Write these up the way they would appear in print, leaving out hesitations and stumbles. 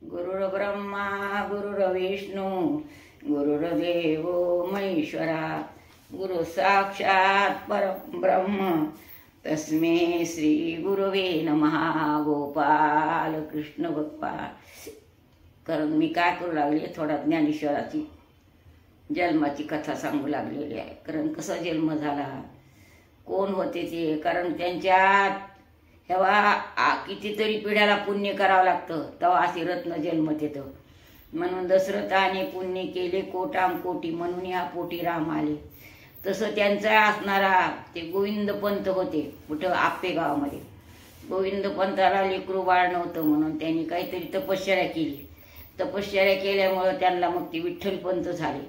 गुरुर्ब्रह्मा गुरुर्विष्णू गुरुर्देव महेश्वरा गुरु साक्षात परब्रह्म तस्मै श्री गुरुवे नमः। गोपाल कृष्ण गोपाल। कारण मी काय करू लागले, थोडा ज्ञानेश्वराची जन्माची कथा सांगू लागलेली आहे। कारण कसा जन्म झाला, कोण होते ते, कारण त्यांच्यात तेव्हा कितीतरी पिढ्याला पुण्य करावं लागतं, तेव्हा असे रत्न जन्मत येतं। म्हणून दशरथाने पुण्य केले कोटाम कोटी, म्हणून ह्या पोटी राम आले। तसं त्यांचा असणारा ते गोविंद पंत होते, कुठं आप्पे गावामध्ये। गोविंद पंताला लेकरू बाळ नव्हतं, म्हणून त्यांनी काहीतरी तपश्चर्या केली। तपश्चर्या केल्यामुळं त्यांना मग ते विठ्ठल पंत झाले।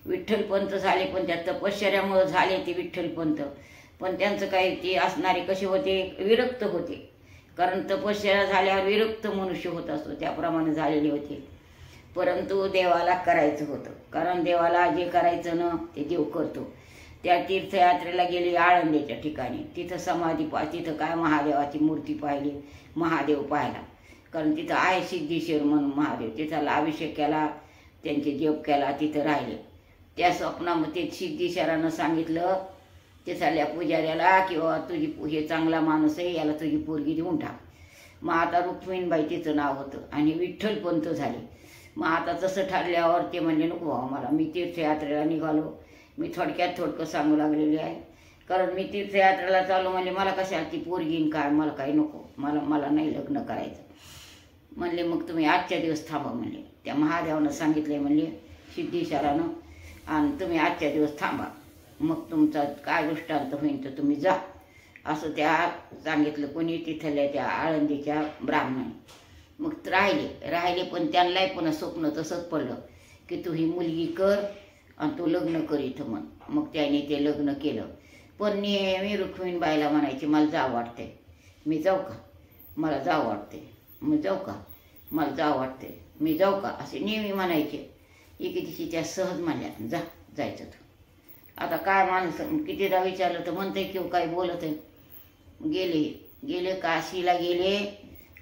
विठ्ठल पंत झाले, पण त्या तपश्चर्यामुळं झाले ते विठ्ठल पंत। पण त्यांचं काही ते असणारे कसे होते, विरक्त होते। कारण तपश्चर्या झाल्यावर विरक्त मनुष्य होत असतो, त्याप्रमाणे झालेले होते। परंतु देवाला करायचं होतं, कारण देवाला जे करायचं ना ते देव करतो। त्या तीर्थयात्रेला गेली आळंदीच्या ठिकाणी, तिथं समाधी तिथं काय महादेवाची मूर्ती पाहिली, महादेव पाहिला। कारण तिथं आहे सिद्धेश्वर म्हणून महादेव, तिथला अभिषेक केला, त्यांचे जप केला, तिथं राहिले। त्या स्वप्नामध्ये सिद्धेश्वरानं सांगितलं तिथल्या पुजाऱ्याला की बाबा तुझी हे चांगला माणूस आहे, याला तुझी पोरगी देऊन टाक। मग आता रुक्मिणबाई तिचं नाव होतं आणि विठ्ठल पंत झाले। मग आता तसं ठरल्यावर ते म्हणले नको बाबा मला, मी तीर्थयात्रेला निघालो। मी थोडक्यात थोडकं सांगू लागलेली आहे, कारण मी तीर्थयात्रेला चालू म्हणले मला कशाला ती पोरगीन काय, मला काही नको, मला नाही लग्न करायचं म्हणले। मग तुम्ही आजच्या दिवस थांबा म्हणले, त्या महादेवानं सांगितले म्हणले सिद्धेश्वरानं, आणि तुम्ही आजच्या दिवस थांबा, मग तुमचा काय दृष्टांत होईल तर तुम्ही जा, असं त्या सांगितलं कोणी तिथल्या त्या आळंदीच्या ब्राह्मणाने। मग राहिले पण त्यांनाही पुन्हा स्वप्न तसंच पडलं की तू ही मुलगी कर आणि तू लग्न कर इथं म्हण। मग त्याने ते लग्न केलं। पण नेहमी रुक्मिणबाईला म्हणायची मला जावं वाटते, मी जाऊ का, मला जावं वाटते, मी जाऊ का, मला जावं वाटते, मी जाऊ का, असे नेहमी म्हणायचे। एके दिवशी त्या सहज म्हणल्या जायचं तू। आता काय माणूस कितीदा विचारलं तर म्हणते किंवा काही बोलत आहे। गेले काशीला गेले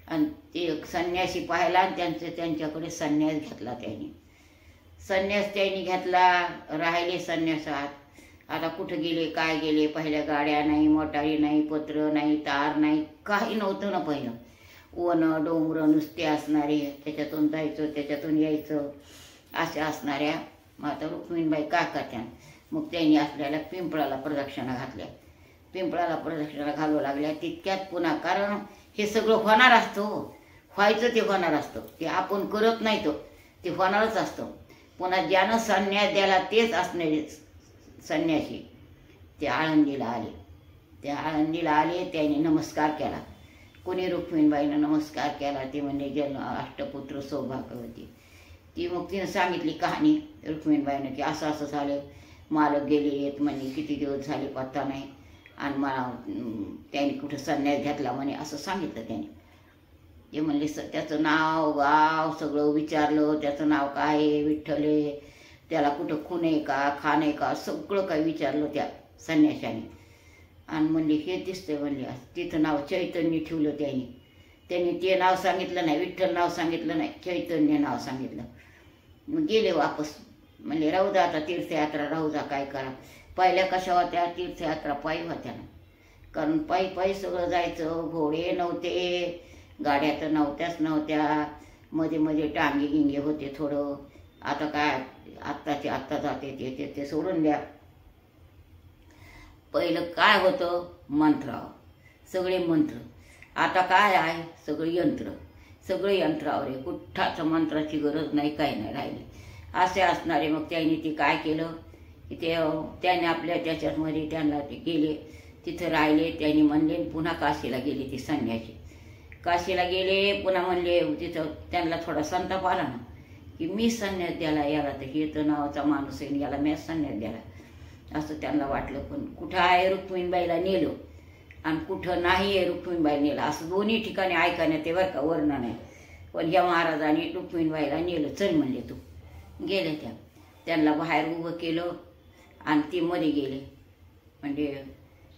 आणि ते संन्यासी पाहिला आणि त्यांच्याकडे संन्यास घेतला त्यांनी। संन्यास त्यांनी घेतला, राहिले संन्यासात। आता कुठं गेले काय गेले, पहिल्या गाड्या नाही, मोटारी नाही, पत्र नाही, तार नाही, काही नव्हतं ना पहिलं। वन डोंगर नुसते असणारे, त्याच्यातून जायचं त्याच्यातून यायचं अशा असणाऱ्या। मग आता रुक्मिणबाई काय करत्या, मग त्यांनी आपल्याला पिंपळाला प्रदक्षिणा घातल्या। पिंपळाला प्रदक्षिणा घालू लागल्या तितक्यात पुन्हा, कारण हे सगळं होणार असतं, व्हायचं ते होणार असतं, ते आपण करत नाही तो ते होणारच असतं। पुन्हा ज्यानं संन्यास द्याला तेच असणारे संन्यासी ते आळंदीला आले। त्या आळंदीला आले, त्याने नमस्कार केला। कोणी रुक्मिणबाईनं नमस्कार केला, ते म्हणजे जन्म अष्टपुत्र सौभाग्यवती। ती मग तिनं सांगितली कहाणी रुक्मिणबाईनं की असं असं झालं, मालक गेले येत म्हणे, किती दिवस झाले पत्ता नाही, आणि मला त्याने कुठं संन्यास घेतला म्हणे, असं सांगितलं त्याने। ते म्हणले त्याचं नाव गाव सगळं विचारलं, त्याचं नाव काय आहे, विठ्ठल आहे, त्याला कुठं खून आहे का, खाण आहे का, सगळं काही विचारलं त्या संन्याशाने। आणि म्हणले हे दिसतंय म्हणले, तिथं नाव चैतन्य ठेवलं त्यांनी ते नाव सांगितलं नाही, विठ्ठल नाव सांगितलं नाही, चैतन्य नाव सांगितलं। मग गेले वापस, म्हणले राहू द्या आता तीर्थयात्रा, राहू द्या काय करा। पहिल्या कशा होत्या तीर्थयात्रा, पायी होत्या ना, कारण पायी सगळं जायचं, घोडे नव्हते, गाड्या तर नव्हत्या, मध्ये मध्ये टांगे गिंगे होते थोडं। आता काय आत्ता जाते ते सोडून द्या। पहिलं काय होतं, मंत्रावर सगळे मंत्र, आता काय आहे सगळं यंत्रावर आहे, कुठ्ठाच मंत्राची गरज नाही, काही नाही राहिली असे असणारे। मग त्यांनी ते काय केलं की त्याने आपल्या त्याच्यामध्ये त्यांना ते गेले, तिथं राहिले। त्यांनी म्हणले पुन्हा काशीला गेले, ते संन्यासी काशीला गेले। पुन्हा म्हणले तिथं त्यांना थोडा संताप आला ना की मी संन्यास द्याला, याला तर हे तर नावाचा माणूस आहे, याला मी संन्यास द्याला, असं त्यांना वाटलं। पण कुठं आहे रुक्मिणबाईला नेलं आणि कुठं नाही आहे रुक्मिणबाई नेलं, असं दोन्ही ठिकाणी ऐकण्यात बरं का, वर्णन आहे। पण ह्या महाराजांनी रुक्मिणबाईला नेलं, चल म्हणले तू। गेले त्यांना बाहेर उभं केलं आणि ती मध्ये गेले, म्हणजे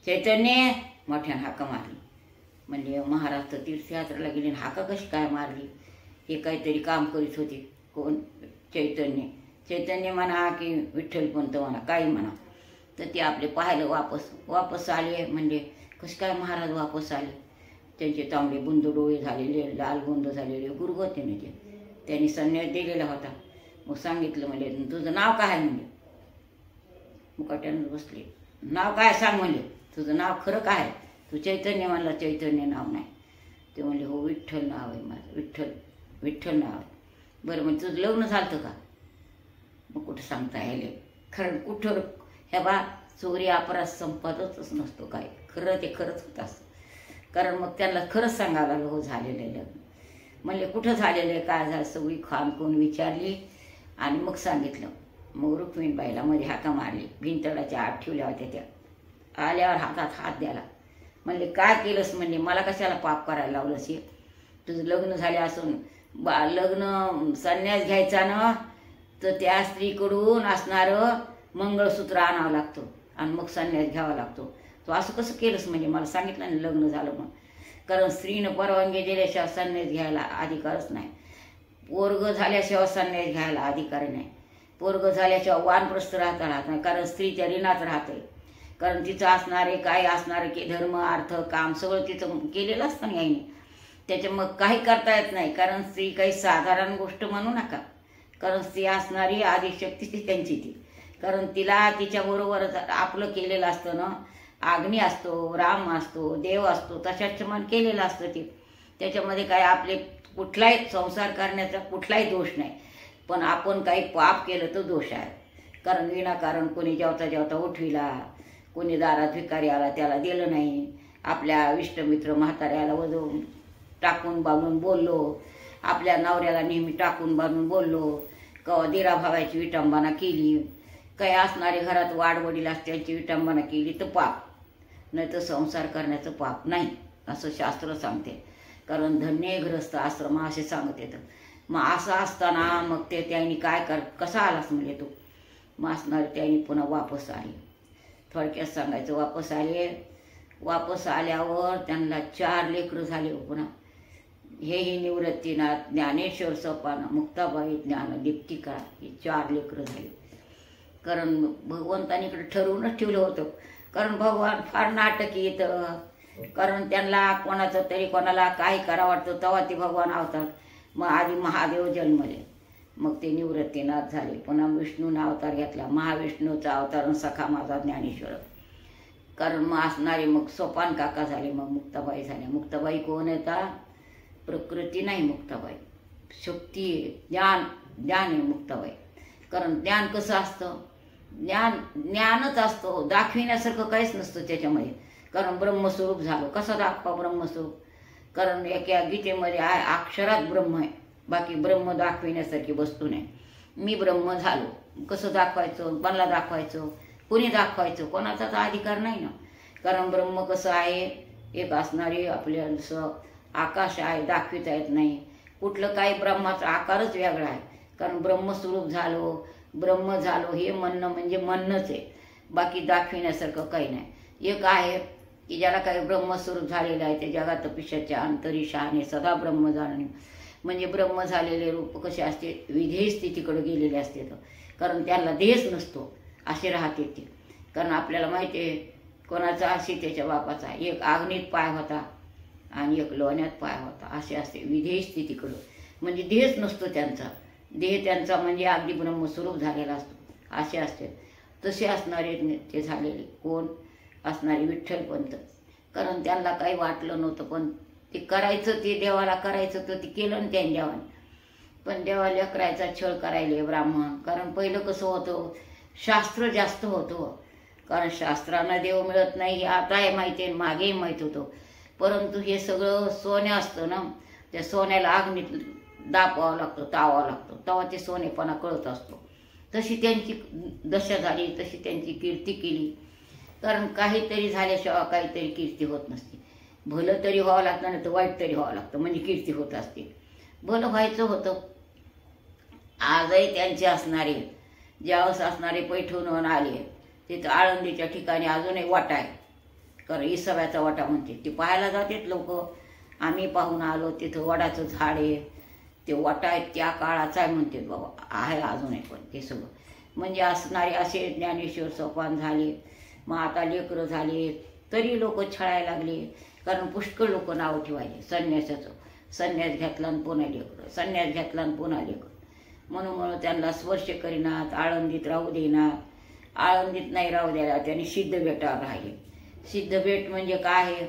चैतन्य मोठ्यानं हाका मारली। म्हणजे महाराज तर तीर्थयात्रेला गेले, हाका कशी काय मारली, हे काहीतरी काम करीत होते. कोण? चैतन्य म्हणा की विठ्ठलपंत म्हणा, काही म्हणा. तर ते आपले पाहिलं, वापस आले. म्हणजे कसं काय महाराज वापस आले? त्यांचे तांबडे बुंद डोळे झालेले, लाल बुंद झालेले गुरुगतीने त्यांनी संन्यास दिलेला होता. मग सांगितलं म्हणजे तुझं नाव काय आहे? म्हणजे मुकाट्यानं बसले. नाव काय सांग? म्हणजे तुझं नाव खरं काय? तू चैतन्य म्हणला. चैतन्य नाव नाही. ते म्हणले हो विठ्ठल नाव आहे माझं, विठ्ठल नाव आहे. बरं म्हणजे तुझं लग्न झालं का? मग कुठं सांगता यायले खरं? कुठं? ह्या बा चोरी अपराध संपतच नसतो काय. खरं ते खरंच होत असतं. कारण मग त्यांना खरंच सांगायला लागलं हो झालेलं आहे लग्न. म्हणले कुठं झालेलं आहे, काय झालं? सगळी खानखून विचारली आणि मग सांगितलं. मग रुक्मिणीबाईला मध्ये हाका मारली. भिंतडाच्या आत ठेवल्या होत्या त्या. आल्यावर हातात हात द्याला. म्हणले काय केलंस? म्हणजे मला कशाला पाप करायला लावलंस? हे तुझं लग्न झाले असून लग्न संन्यास घ्यायचा ना, तर त्या स्त्रीकडून असणारं मंगळसूत्र आणावं लागतं आणि मग संन्यास घ्यावा लागतो. तो असं कसं केलंस? म्हणजे मला सांगितलं नाही लग्न झालं मग. कारण स्त्रीनं परवानगी दिल्याशिवाय संन्यास घ्यायला अधिकारच नाही. पोरग झाल्याशिवाय संन्यास घ्यायला अधिकार नाही. पोरग झाल्याशिवाय वानप्रस्थ राहत नाही. कारण स्त्रीच्या ऋणात राहते. कारण तिचं असणारे काय असणारे की धर्म अर्थ काम सगळं तिचं केलेलं असतं ना याने. त्याच्या मग काही करता येत नाही. कारण स्त्री काही साधारण गोष्ट म्हणू नका. कारण स्त्री असणारी आदिशक्ती ती त्यांची ती. कारण तिला तिच्याबरोबर आपलं केलेलं असतं ना. अग्नी असतो, राम असतो, देव असतो, तशाच मन केलेलं असतं ते. त्याच्यामध्ये काय आपले कुठलाही संसार करण्याचा कुठलाही दोष नाही. पण आपण काही पाप केलं तर दोष आहे. कारण विनाकारण कोणी जेवता उठविला, कोणी दारात भिकारी आला त्याला दिलं नाही, आपल्या इष्टमित्र म्हाताऱ्याला वजवून टाकून बांधून बोललो, आपल्या नवऱ्याला नेहमी टाकून बांधून बोललो, कवा दिरा भावाची विटंबना केली, काही असणारे घरात वाडवडील असत्यांची विटंबना केली तर पाप, नाही तर संसार करण्याचं पाप नाही असं शास्त्र सांगते. कारण धन्य गृहस्थ आश्रम असे सांगत येतं. मग असं असताना मग ते त्यांनी काय कसा आलास म्हणजे तो? मग असणारे त्यांनी पुन्हा वापस आले. थोडक्यात सांगायचं वापस आले. वापस आल्यावर त्यांना 4 लेकरं झाले. पुन्हा हेही निवृत्तीनाथ, ज्ञानेश्वर सोपान, मुक्ताबाई, ज्ञान दीप्तिका हे 4 लेकरं झाले. कारण भगवंतानी इकडे ठरवूनच ठेवलं होतं. कारण भगवान फार नाटकी येतं. कारण त्यांना कोणाचं तरी कोणाला काही करा वाटतं तेव्हा ते भगवान अवतार. मग आधी महादेव जन्मले, मग ते निवृत्तीनाथ झाले. पुन्हा विष्णूने अवतार घेतला, महाविष्णूचा अवतार सखा माझा ज्ञानेश्वर. कारण मग असणारे मग सोपान काका झाले, मग मुक्ताबाई झाल्या. मुक्ताबाई कोण येतात? प्रकृती नाही मुक्ताबाई, शक्ती आहे, ज्ञान आहे मुक्ताबाई. कारण ज्ञान कसं असतं? ज्ञानच असतो, दाखविण्यासारखं काहीच नसतं त्याच्यामध्ये. कारण ब्रह्मस्वरूप झालं. कसं दाखवा ब्रह्मस्वरूप? कारण एका गीतेमध्ये आहे अक्षरात ब्रह्म आहे, बाकी ब्रह्म दाखविण्यासारखी वस्तू नाही. मी ब्रह्म झालो, कसं दाखवायचं? कोणाला दाखवायचं? कोणी दाखवायचं? कोणाचाच अधिकार नाही ना. कारण ब्रह्म कसं आहे? एक असणारे आपल्या जसं आकाश आहे, दाखविता येत नाही. कुठलं काही ब्रह्माचा आकारच वेगळा आहे. कारण ब्रह्मस्वरूप ब्रह्म झालो हे म्हणणं म्हणजे म्हणणंच आहे, बाकी दाखविण्यासारखं काही नाही. एक आहे की ज्याला काही ब्रह्मस्वरूप झालेलं आहे ते जगात पिशाच्या अंतरी शहाणे सदा ब्रह्म जाणणे. म्हणजे ब्रह्म झालेले रूप कसे असते? विधेय स्थितीकडे गेलेले असते. कारण त्याला देहच नसतो, असे राहते ते. कारण आपल्याला माहिती आहे कोणाचा सीतेच्या बापाचा एक आग्नीत पाय होता आणि एक लोण्यात पाय होता, असे असते विधेय स्थितीकडं. म्हणजे देहच नसतो त्यांचा. देह त्यांचा म्हणजे अगदी ब्रह्मस्वरूप झालेला असतो, असे असते. तसे असणारे ते झालेले कोण? असणारे विठ्ठलपंत. कारण त्यांना काही वाटलं नव्हतं, पण ते करायचं, ते देवाला करायचं तर ते केलं ना त्यांनी देवाने. पण देवाला करायचा छळ करायले ब्राह्मण. कारण पहिलं कसं होतं? शास्त्र जास्त होतं. कारण शास्त्रांना देव मिळत नाही हे आता माहिती आहे, मागेही माहीत होतं. परंतु हे सगळं सोने असतं ना, त्या सोन्याला आग्नीत दापावं लागतं, तावावं लागतं, तेव्हा ते सोनेपणा कळत असतो. तशी त्यांची दशा झाली, तशी त्यांची कीर्ती केली. कारण काहीतरी झाल्याशिवाय काहीतरी कीर्ती होत नसते. भलं तरी व्हावं लागतं, नाही तर वाईट तरी व्हावं लागतं, म्हणजे कीर्ती होत असते. भलं व्हायचं होतं. आजही त्यांचे असणारे ज्यावेळेस असणारे पैठून आले तिथं आळंदीच्या ठिकाणी अजूनही वाटा आहे. कारण इसव्याचा वाटा म्हणते, ते पाहायला जातात लोक. आम्ही पाहून आलो, तिथं वडाचं झाड आहे, ते वाटा आहेत त्या काळाचा आहे म्हणते बाबा, आहे अजूनही पण ते सगळं. म्हणजे असणारे असे ज्ञानेश्वर सोपान झाले. मग आता लेकरं झाले तरी लोक छळायला लागले, कारण पुष्कळ लोक नाव ठेवायचे संन्यासाचं. संन्यास घेतला आणि पुन्हा लेकरं, संन्यास घेतला आणि पुन्हा लेकरं. म्हणून त्यांना स्पर्श करीनात, आळंदीत राहू देनात. आळंदीत नाही राहू द्यायला त्यांनी सिद्धबेटावर राहिले. सिद्धबेट म्हणजे काय आहे,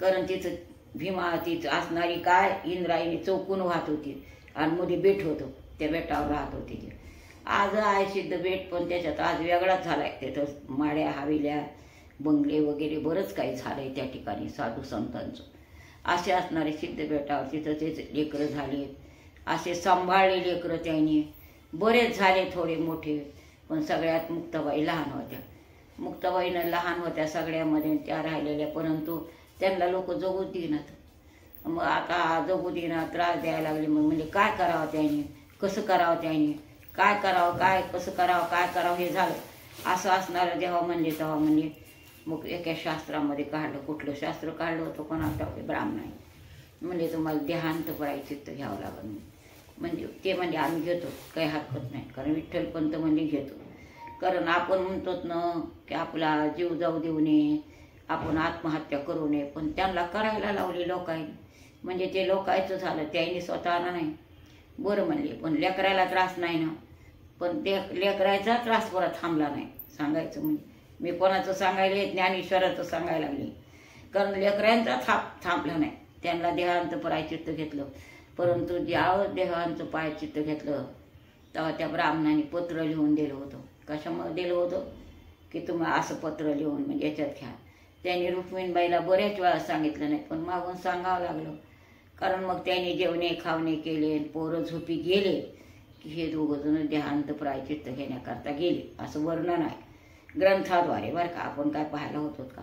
कारण तिथं भीमा तिथं असणारी काय इंद्रायणी चौकून वाहत होती आणि मध्ये बेट होतं, त्या बेटावर राहत होती ते. आज आहे सिद्धबेट, पण त्याच्यात आज वेगळाच झाला आहे. तिथं माड्या हवेल्या बंगले वगैरे बरंच काही झालं आहे त्या ठिकाणी साधू संतांचं. असे असणारे सिद्धबेटावर तिथं तेच लेकरं झाले. असे सांभाळले लेकरं त्यांनी, बरेच झाले थोडे मोठे. पण सगळ्यात मुक्ताबाई लहान होत्या. मुक्ताबाईनं लहान होत्या सगळ्यामध्ये त्या राहिलेल्या, परंतु त्यांना लोक जगू देणार. मग आता जगू देणार, त्रास द्यायला लागले. मग म्हणजे काय करावं त्यांनी, कसं करावं त्यांनी, काय करावं, काय कसं करावं, काय करावं हे झालं. असं असणारं जेव्हा म्हणले तेव्हा म्हणजे मग एका शास्त्रामध्ये काढलं. कुठलं शास्त्र काढलं होतं कोणाला ब्राह्मणाने. म्हणजे तुम्हाला देहांत चित्त घ्यावं लागेल. म्हणजे ते म्हणजे आम्ही घेतो, काही हरकत नाही, कारण विठ्ठलपंत म्हणजे घेतो. कारण आपण म्हणतोच ना की आपला जीव जाऊ देऊ नये, आपण आत्महत्या करू नये, पण त्यांना करायला लावली लोकांनी. म्हणजे ते लोकांचं झालं, त्यांनी स्वतःला नाही बरं म्हणले, पण लेकरायला त्रास नाही ना. पण ते लेकरायचा त्रास परत थांबला नाही. सांगायचं म्हणजे मी कोणाचं सांगायला, ज्ञानेश्वराचं सांगायला लागले, कारण लेकरांचा थांबला नाही. त्यांना देहांत प्रायचित्त घेतलं, परंतु ज्यावेळेस देहांचं प्रायचित्त घेतलं तेव्हा त्या ब्राह्मणाने पत्र लिहून दिलं होतं. कशामुळे दिलं होतं की तुम्ही असं पत्र लिहून म्हणजे याच्यात घ्या. त्यांनी रुक्मिणीबाईला बऱ्याच वेळा सांगितलं नाही, पण मागून सांगावं लागलं. कारण मग त्यांनी जेवणे खावणे केले, पोरं झोपी गेले की हे दोघंजण देहांत प्रायचित्त घेण्याकरता गेले, असं वर्णन आहे ग्रंथाद्वारे बरं का. आपण काय पाहायला होतो का.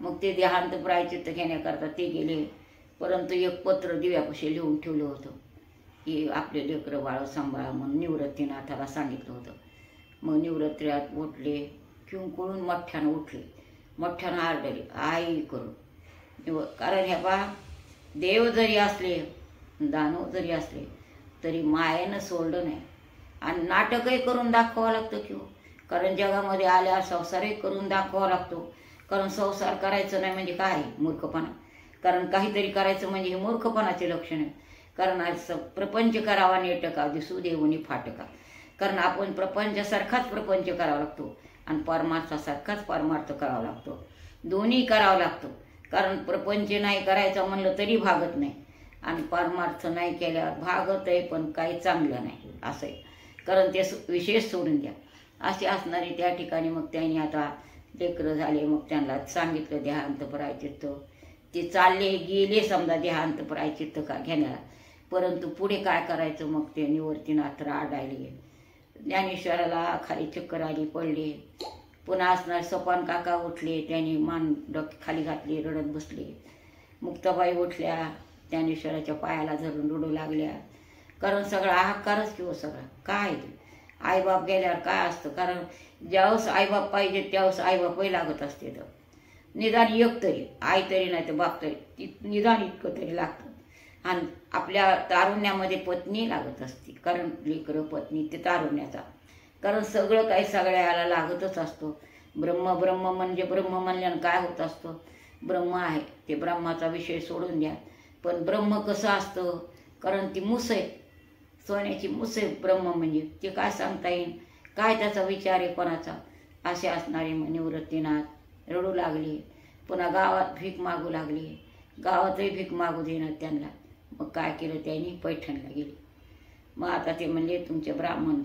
मग ते देहांत प्रायचित्त घेण्याकरता ते गेले, परंतु एक पत्र दिव्यापाशी लिहून ठेवलं होतं की आपले लेकरं बाळ सांभाळा म्हणून निवृत्तीनाथाला सांगितलं होतं. मग निवृत्तीनाथ उठले, किंकुळून मोठ्यानं उठले, मोठ्यानं आरडले आई करून. कारण ह्या बा देव जरी असले, दानव जरी असले, तरी मायेनं सोडलं नाही. आणि नाटकही करून दाखवावं लागतं की, कारण जगामध्ये आल्या संसारही करून दाखवावा लागतो. कारण संसार करायचं नाही म्हणजे काय मूर्खपणा. कारण काहीतरी करायचं म्हणजे हे मूर्खपणाचे लक्षण आहे. कारण आज प्रपंच करावा नेटका, दिसू देऊनी फाटका. कारण आपण प्रपंचासारखाच प्रपंच करावा लागतो आणि परमार्थासारखाच परमार्थ करावा लागतो. दोन्ही करावं लागतं. कारण प्रपंच नाही करायचं म्हणलं तरी भागत नाही, आणि परमार्थ नाही केल्यावर भागत आहे पण काही चांगलं नाही असं आहे. कारण ते विशेष सोडून द्या असे असणारे त्या ठिकाणी. मग त्यांनी आता लेकरं झाले, मग त्यांना सांगितलं देहांत प्रायचित्त. ते चालले गेले समजा देहांत प्रायचित्त का घेण्याला, परंतु पुढे काय करायचं. मग ते निवृत्तीनाथ राडायले, ज्ञानेश्वराला खाली चक्कर आली, पडले. पुन्हा असणार सोपान काका उठले, त्यांनी मान खाली घातली, रडत बसले. मुक्ताबाई उठल्या, ज्ञानेश्वराच्या पायाला धरून रडू लागल्या. कारण सगळा हाकारच किंवा सगळा काय आईबाप गेल्यावर काय असतं. कारण ज्यावेळेस आईबाप पाहिजे त्यावेळेस आईबापही लागत असते. तर निदान एक तरी, आई तरी नाही तर बाप तरी, निदान इतकं तरी लागतं. आणि आपल्या तारुण्यामध्ये पत्नी लागत असते, कारण लेकरं पत्नी ते तारुण्याचा. कारण सगळं काही सगळ्याला लागतच असतो. ब्रह्म ब्रह्म म्हणजे ब्रह्म म्हणल्यानं काय होत असतं, ब्रह्म आहे ते ब्रह्माचा विषय सोडून द्या. पण ब्रह्म कसं असतं, कारण ती मुस आहे, सोन्याची मुस आहे ब्रह्म म्हणजे. ते काय सांगता येईल, काय त्याचा विचार आहे कोणाचा. असे असणारे निवृत्तीनाथ रडू लागले. पुन्हा गावात भीक मागू लागली, गावातही भीक मागू देणार त्यांना. मग काय केलं त्यांनी, पैठणला गेले. मग आता ते म्हणले तुमचे ब्राह्मण